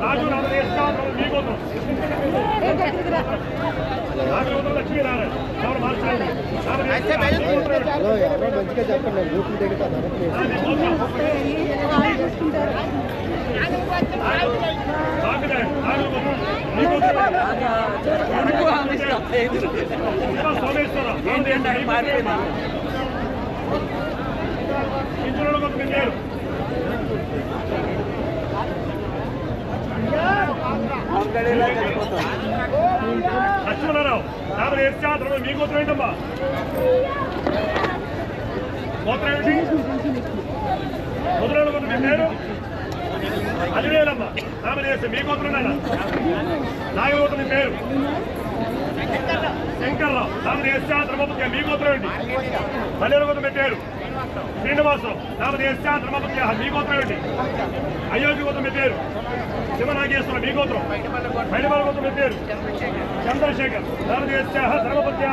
రాజు మీ గోత్రం లక్ష్మీ నారాయణ మంచిగా చెప్పండి గ్రూపులు దిగుతారు సోమేశ్వర పేరు లక్ష్మణరావు యాభై ఏడు మీ గోత్రం ఏంటమ్మా గోత్రం ఏంటి ముద్రలో మీ పేరు అదివేలమ్మ రామదేశ మీ గోత్రం నాగగోత్రం మీ పేరు శంకర్రావు రామదేశ ధర్మపుత్య మీ గోత్రం ఏంటి మల్లెల గోత్రం పెట్టారు శ్రీనివాసరావు రామదేశ ధర్మపుత్య మీ గోత్రం ఏంటి అయోధ్య గోత్రం పెట్టారు శివనాగేశ్వర మీ గోత్రం మైలబాల గోత్రం పెట్టారు చంద్రశేఖర్ రామదేశ ధర్మపుత్య